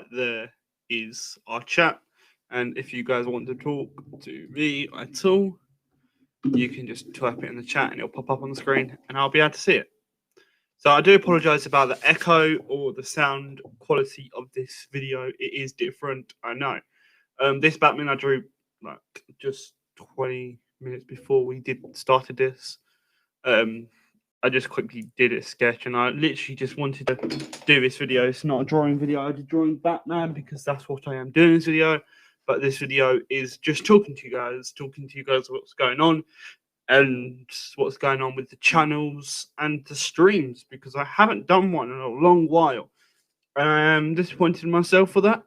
right there is our chat. And if you guys want to talk to me at all, you can just type it in the chat and it'll pop up on the screen and I'll be able to see it. So I do apologize about the echo or the sound quality of this video. It is different, I know. This Batman I drew like just 20 minutes before we started this. I just quickly did a sketch and I literally just wanted to do this video. It's not a drawing video. I did drawing Batman because that's what I am doing in this video. But this video is just talking to you guys what's going on and what's going on with the channels and the streams, because I haven't done one in a long while. And I am disappointed in myself for that.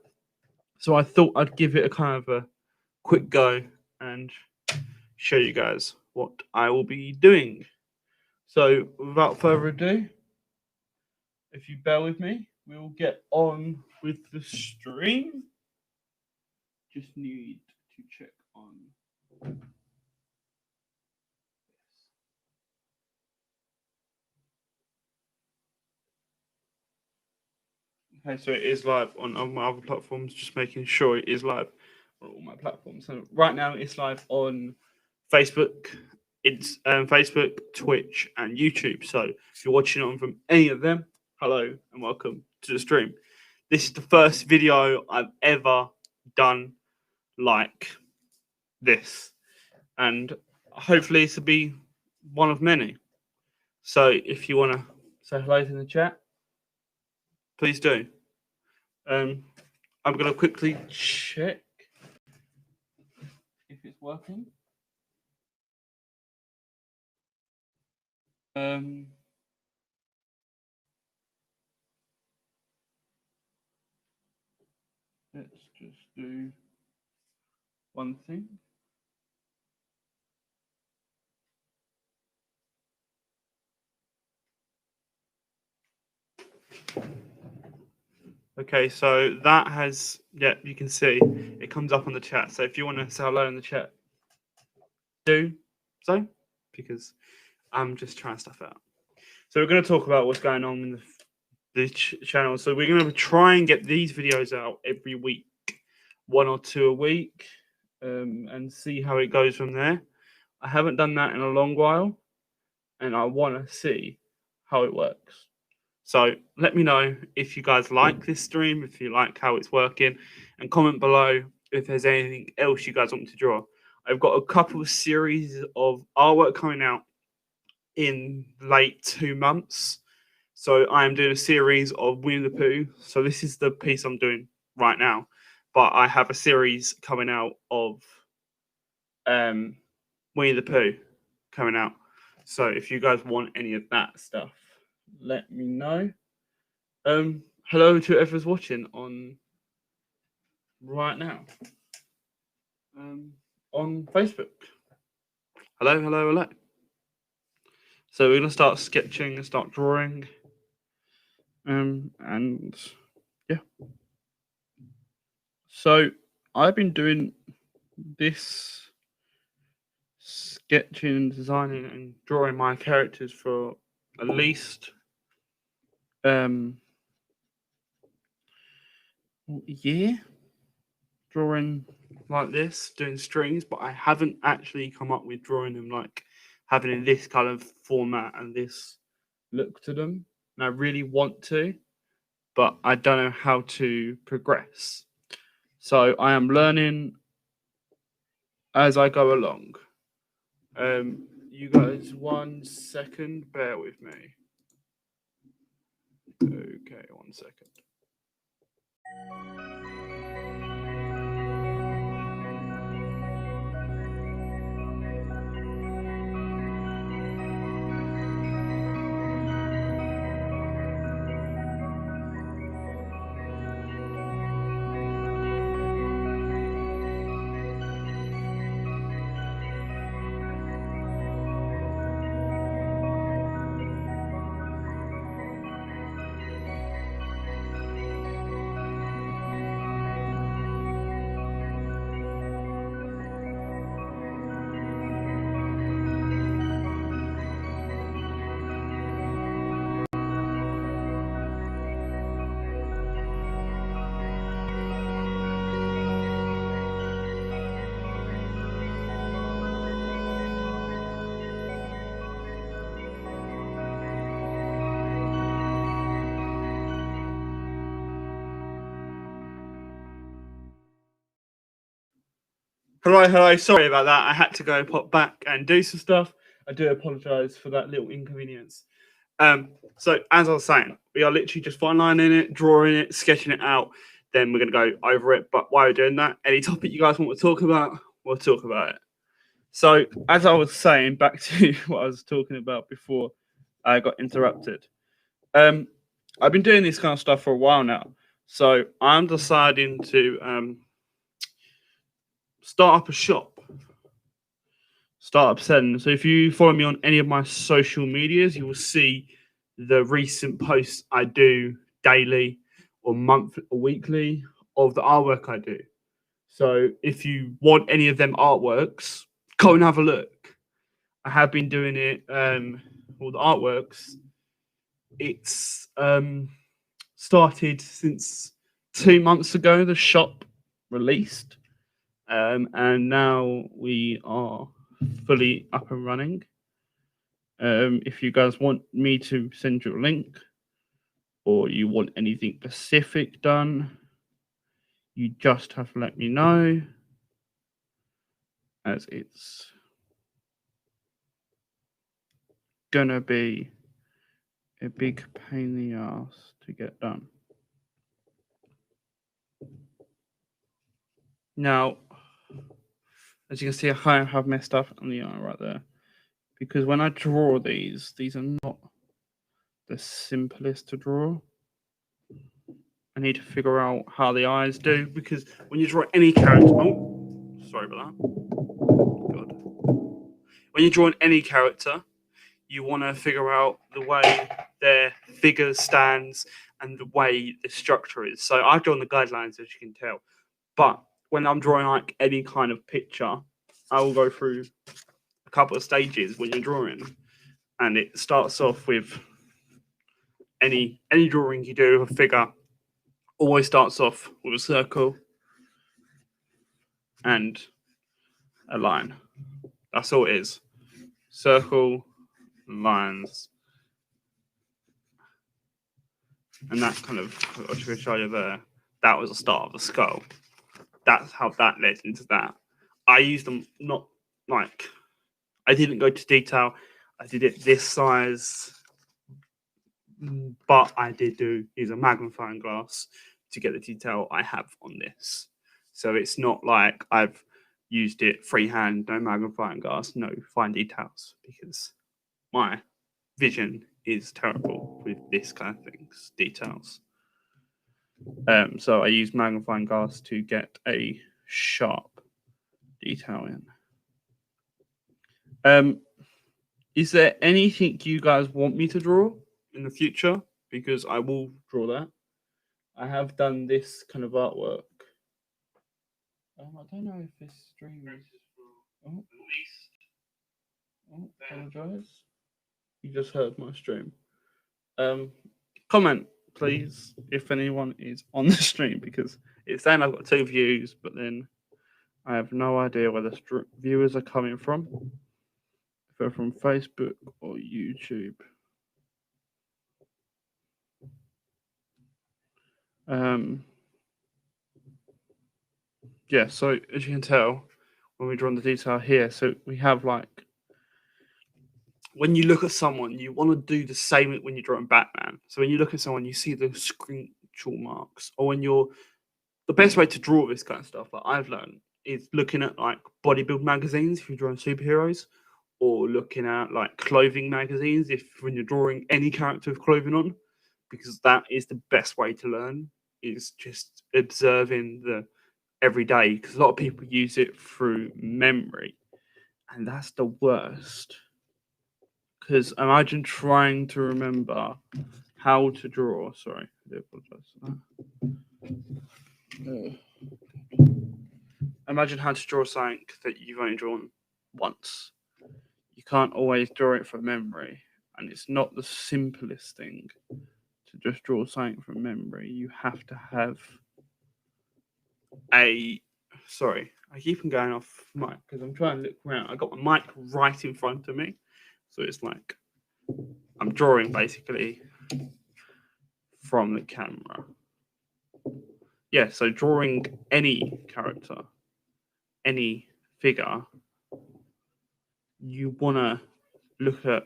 So I thought I'd give it a kind of a quick go and show you guys what I will be doing. So without further ado, if you bear with me, we'll get on with the stream. Just need to check on. Okay, so it is live on my other platforms, just making sure it is live on all my platforms. So right now it's live on Facebook, it's Facebook, Twitch, and YouTube. So if you're watching on from any of them, hello and welcome to the stream. This is the first video I've ever done like this, and hopefully this will be one of many. So if you want to say hello in the chat, please do. I'm going to quickly check if it's working. Let's just do one thing. Okay, so that has, yeah, you can see it comes up on the chat. So if you want to say hello in the chat, do so, because I'm just trying stuff out. So we're going to talk about what's going on in the channel. So we're going to try and get these videos out every week, 1 or 2 a week, and see how it goes from there. I haven't done that in a long while, and I want to see how it works. So let me know if you guys like this stream, if you like how it's working, and comment below if there's anything else you guys want me to draw. I've got a couple of series of artwork coming out in late 2 months. So I am doing a series of Winnie the Pooh. So this is the piece I'm doing right now. But I have a series coming out of Winnie the Pooh coming out. So if you guys want any of that stuff, let me know. Hello to whoever's watching on right now. On Facebook. Hello. So we're gonna start sketching and start drawing. And yeah. So I've been doing this sketching, designing, and drawing my characters for at least a year. Drawing like this, doing strings, but I haven't actually come up with drawing them like having in this kind of format and this look to them. And I really want to, but I don't know how to progress. So I am learning as I go along. You guys, 1 second, bear with me. Okay, 1 second. Hello. Sorry about that. I had to go pop back and do some stuff. I do apologise for that little inconvenience. So as I was saying, we are literally just fine lining it, drawing it, sketching it out. Then we're gonna go over it. But while we're doing that, any topic you guys want to talk about, we'll talk about it. So as I was saying, back to what I was talking about before I got interrupted. Um, I've been doing this kind of stuff for a while now. So I'm deciding to start up a shop, start up selling. So if you follow me on any of my social medias, you will see the recent posts I do daily or monthly or weekly of the artwork I do. So if you want any of them artworks, go and have a look. I have been doing it, all the artworks. It's started since 2 months ago, the shop released. And now we are fully up and running. If you guys want me to send you a link or you want anything specific done, you just have to let me know, as it's gonna be a big pain in the ass to get done. Now, as you can see, I kind of have messed up on the eye right there, because when I draw these are not the simplest to draw. I need to figure out how the eyes do, because when you draw any character, oh, sorry about that. God. When you're drawing any character, you want to figure out the way their figure stands and the way the structure is. So I've drawn the guidelines, as you can tell, but when I'm drawing like any kind of picture, I will go through a couple of stages when you're drawing, and it starts off with any drawing you do of a figure always starts off with a circle and a line. That's all it is. Circle, lines, and that kind of, I should show you there. That was the start of the skull. That's how that led into that. I used them not like, I didn't go to detail. I did it this size, but I did use a magnifying glass to get the detail I have on this. So it's not like I've used it freehand, no magnifying glass, no fine details, because my vision is terrible with this kind of things, details. So I use magnifying glass to get a sharp detail in. Is there anything you guys want me to draw in the future? Because I will draw that. I have done this kind of artwork. I don't know if this stream is. Apologize. You just heard my stream. Comment, please, if anyone is on the stream, because it's saying I've got 2 views, but then I have no idea where the viewers are coming from. If they're from Facebook or YouTube. Yeah, so as you can tell, when we draw on the detail here, so we have like, when you look at someone, you want to do the same when you're drawing Batman. So when you look at someone, you see the screenshot marks, or when you're, the best way to draw this kind of stuff that I've learned is looking at like bodybuild magazines if you're drawing superheroes, or looking at like clothing magazines if when you're drawing any character with clothing on, because that is the best way to learn, is just observing the everyday, because a lot of people use it through memory, and that's the worst. Because imagine trying to remember how to draw. Sorry, I do apologize for that. Imagine how to draw something that you've only drawn once. You can't always draw it from memory, and it's not the simplest thing to just draw something from memory. You have to have a. Sorry, I keep on going off mic because I'm trying to look around. I got my mic right in front of me, so it's like I'm drawing basically from the camera. Yeah, so drawing any character, any figure, you want to look at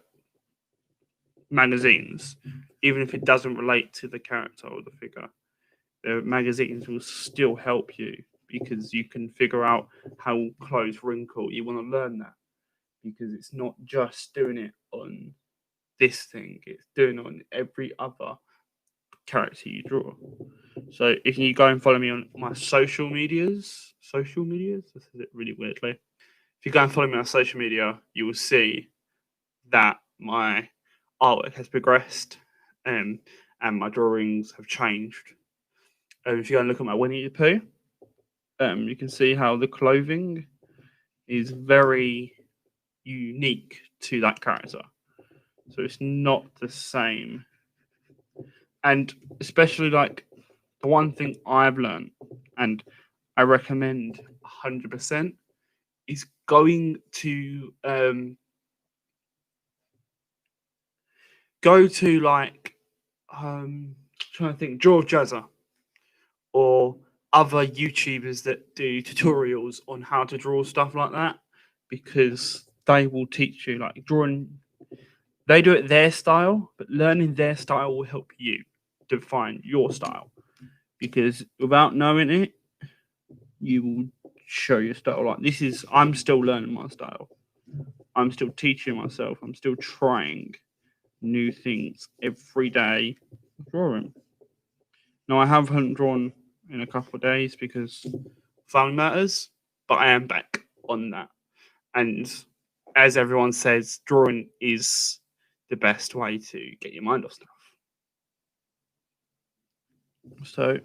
magazines, even if it doesn't relate to the character or the figure. The magazines will still help you because you can figure out how clothes wrinkle. You want to learn that because it's not just doing it on this thing, it's doing it on every other character you draw. So if you go and follow me on my social medias, I said it really weirdly. If you go and follow me on social media, you will see that my artwork has progressed, and my drawings have changed. If you go and look at my Winnie the Pooh, you can see how the clothing is very unique to that character. So it's not the same. And especially like the one thing I've learned and I recommend 100% is going to go to like trying to think George Jazza or other YouTubers that do tutorials on how to draw stuff like that, because they will teach you like drawing. They do it their style, but learning their style will help you define your style. Because without knowing it, you will show your style. Like this is, I'm still learning my style. I'm still teaching myself. I'm still trying new things every day drawing. Now I haven't drawn in a couple of days because family matters, but I am back on that. And as everyone says, drawing is the best way to get your mind off stuff. So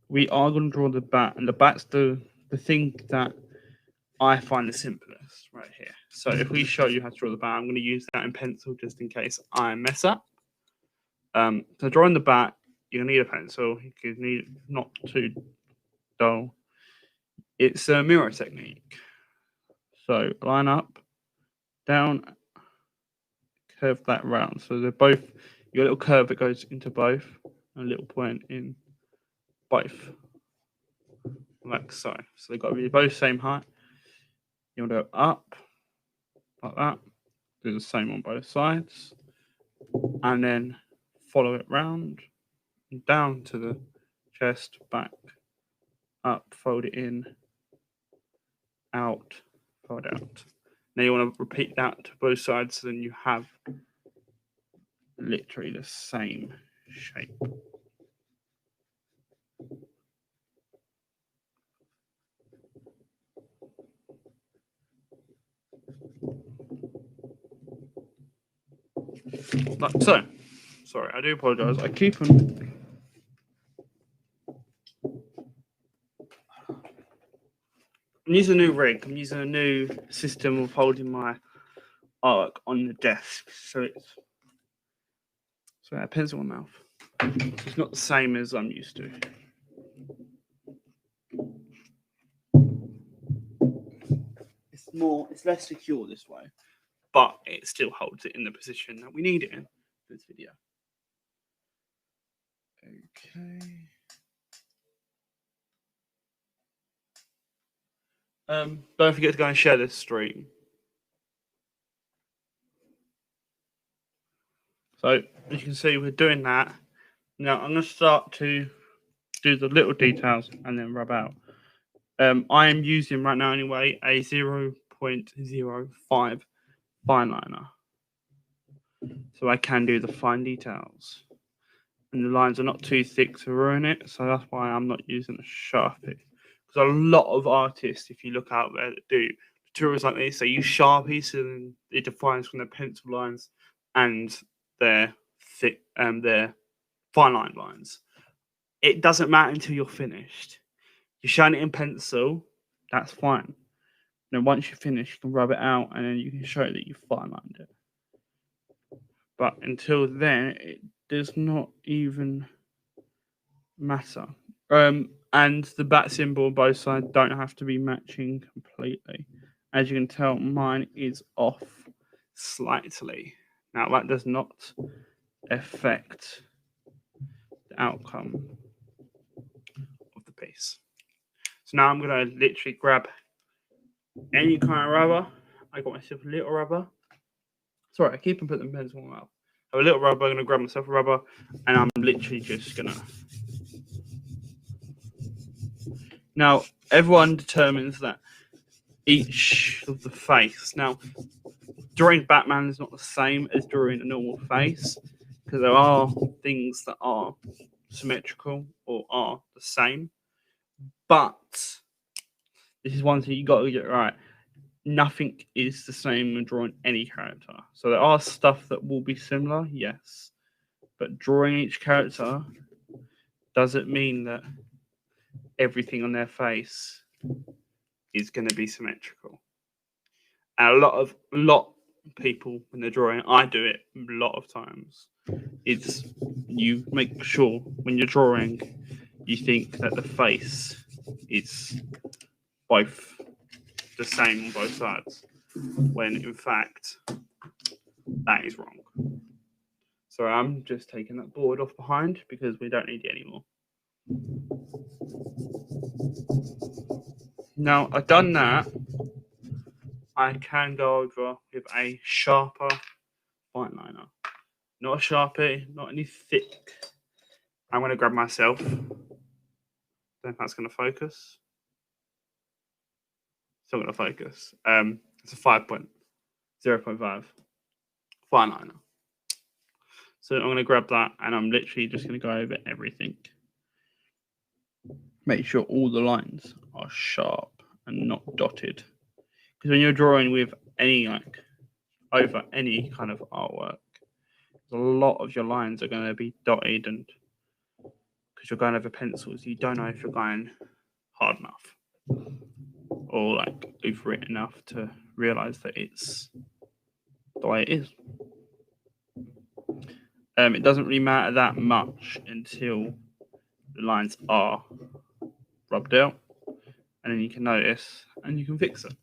we are going to draw the bat, and the bat's the thing that I find the simplest right here. So if we show you how to draw the bat, I'm going to use that in pencil just in case I mess up. So drawing the bat, you're going to need a pencil. You need not too dull. It's a mirror technique. So line up, down, curve that round. So they're both, you got a little curve that goes into both, and a little point in both, like so. So they've got to be both same height. You'll go up, like that. Do the same on both sides. And then follow it round, and down to the chest, back, up, fold it in, out, fold out. Now you want to repeat that to both sides, so then you have literally the same shape. Like so. Sorry, I do apologise. I keep on. I'm using a new rig. I'm using a new system of holding my artwork on the desk, so it's a pencil in my mouth. So it's not the same as I'm used to. It's less secure this way, but it still holds it in the position that we need it in for this video. Okay. Don't forget to go and share this stream. So as you can see, we're doing that. Now I'm going to start to do the little details and then rub out. I am using right now anyway a 0.05 fine liner, so I can do the fine details. And the lines are not too thick to ruin it, so that's why I'm not using a Sharpie. Because a lot of artists, if you look out there, that do tutorials like this, they use Sharpies and it defines from their pencil lines and their thick, their fine line lines. It doesn't matter until you're finished. You're showing it in pencil, that's fine. Then once you finish, you can rub it out and then you can show that you fine lined it. But until then, it does not even matter. And the bat symbol on both sides don't have to be matching completely. As you can tell, mine is off slightly. Now that does not affect the outcome of the piece. So now I'm going to literally grab any kind of rubber. I got myself a little rubber. Sorry, I keep on putting the pencil in my mouth. I have a little rubber. I'm going to grab myself a rubber, and I'm literally just going to. Now, everyone determines that each of the face. Now, drawing Batman is not the same as drawing a normal face, because there are things that are symmetrical or are the same. But this is one thing you got to get right. Nothing is the same when drawing any character. So there are stuff that will be similar, yes. But drawing each character doesn't mean that everything on their face is going to be symmetrical. And a lot of people when they're drawing, I do it a lot of times. It's you make sure when you're drawing, you think that the face is both the same on both sides, when in fact that is wrong. So I'm just taking that board off behind because we don't need it anymore. Now I've done that, I can go over with a sharper fine liner. Not a Sharpie, not any thick. I'm going to grab myself. Don't know if that's going to focus. Still going to focus. It's a 0.5 fine liner. So I'm going to grab that and I'm literally just going to go over everything. Make sure all the lines are sharp and not dotted. Because when you're drawing with any over any kind of artwork, a lot of your lines are going to be dotted, and because you're going over pencils, you don't know if you're going hard enough or over it enough to realize that it's the way it is. It doesn't really matter that much until the lines are rubbed out, and then you can notice and you can fix it.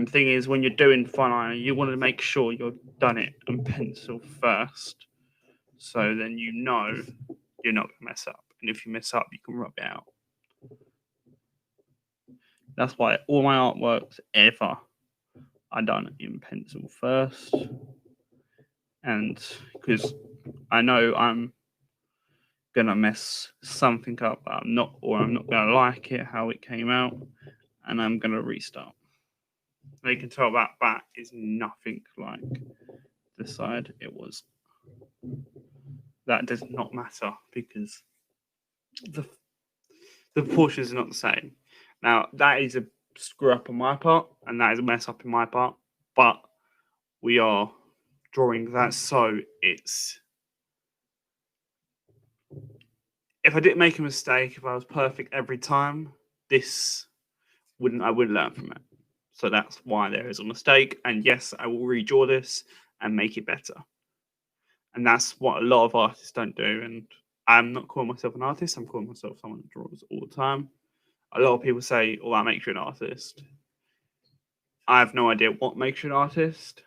Thing is, when you're doing fine liner, you want to make sure you've done it on pencil first, so then you know you're not going to mess up. And if you mess up, you can rub it out. That's why all my artworks ever are done in pencil first. And because I know I'm going to mess something up, I'm not going to like it, how it came out, and I'm going to restart. And you can tell that back is nothing like the side it was. That does not matter because the proportions are not the same. Now, that is a screw up on my part, and that is a mess up in my part, but we are drawing that so it's... If I didn't make a mistake, if I was perfect every time, I wouldn't learn from it. So that's why there is a mistake, and yes, I will redraw this and make it better. And that's what a lot of artists don't do, and I'm not calling myself an artist, I'm calling myself someone that draws all the time. A lot of people say, oh, that makes you an artist. I have no idea what makes you an artist,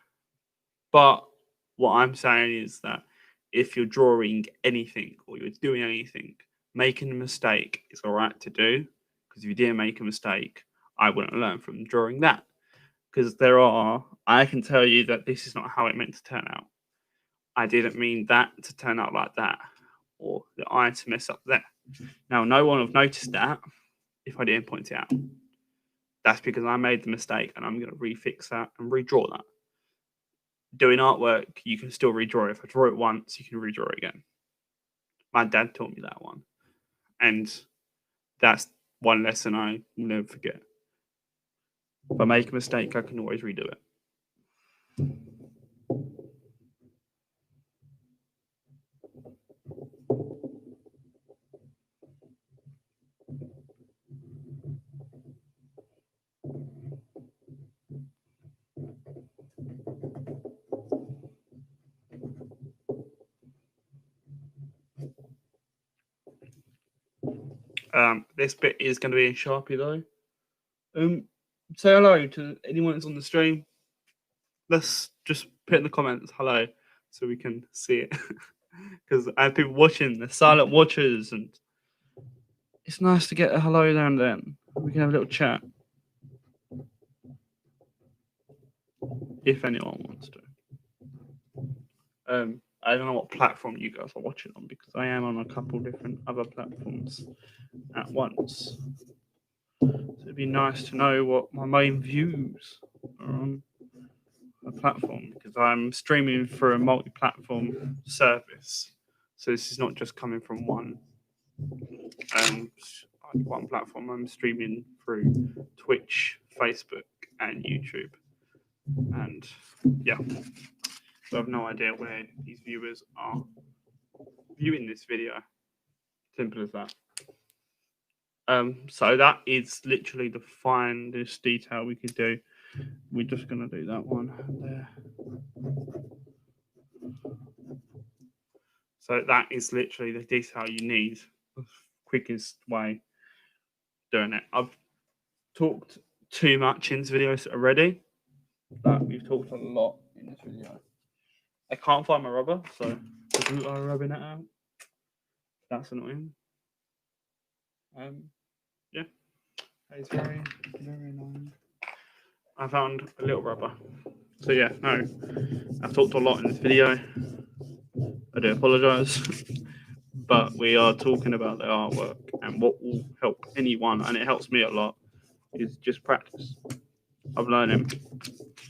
but what I'm saying is that if you're drawing anything or you're doing anything, making a mistake is all right to do, because if you didn't make a mistake, I wouldn't learn from drawing that. Because I can tell you that this is not how it meant to turn out. I didn't mean that to turn out like that, or the eye to mess up there. Now, no one would have noticed that if I didn't point it out. That's because I made the mistake, and I'm going to refix that and redraw that. Doing artwork, you can still redraw it. If I draw it once, you can redraw it again. My dad taught me that one. And that's one lesson I will never forget. If I make a mistake, I can always redo it. This bit is going to be in Sharpie though. Say hello to anyone that's on the stream. Let's just put in the comments hello so we can see it. Because I have people watching, the silent watchers, and it's nice to get a hello now and then. We can have a little chat. If anyone wants to. I don't know what platform you guys are watching on because I am on a couple different other platforms at once. So it'd be nice to know what my main views are on a platform because I'm streaming through a multi-platform service. So this is not just coming from one platform. I'm streaming through Twitch, Facebook, and YouTube. And yeah, so I have no idea where these viewers are viewing this video. Simple as that. So that is literally the finest detail we could do. We're just gonna do that one there. So that is literally the detail you need. The quickest way doing it. I've talked too much in this video already. But we've talked a lot in this video. I can't find my rubber, so I'm rubbing it out. That's annoying. Yeah, it's very, very annoying. I found a little rubber. So yeah, no, I've talked a lot in this video. I do apologise, but we are talking about the artwork and what will help anyone, and it helps me a lot, is just practice. I'm learning,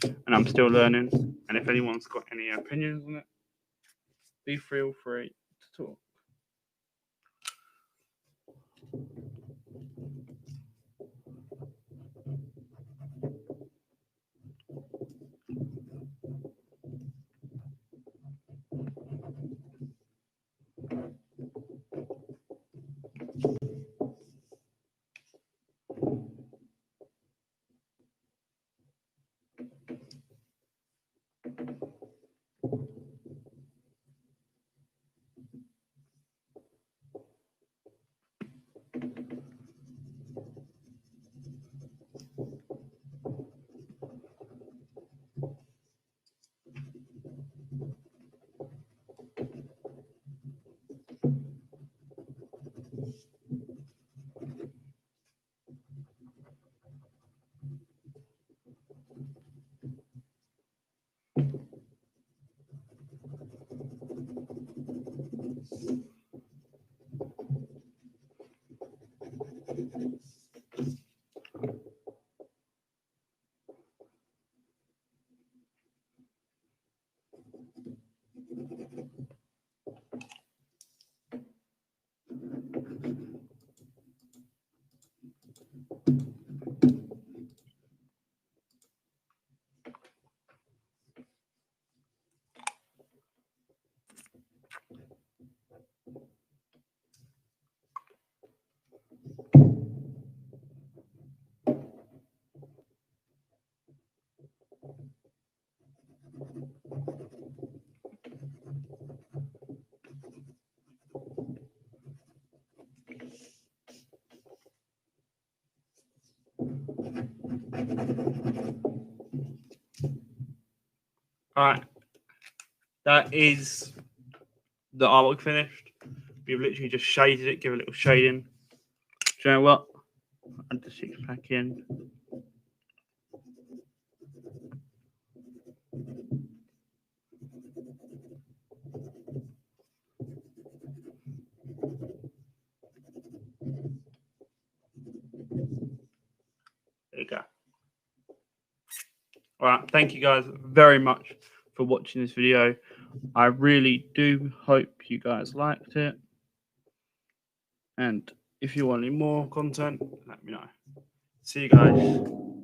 and I'm still learning. And if anyone's got any opinions on it, feel free to talk. Alright, that is the artwork finished. We've literally just shaded it, give a little shading. Do you know what? Add the 6-pack in. There you go. Alright, thank you guys very much for watching this video. I really do hope you guys liked it. And if you want any more content, let me know. See you guys.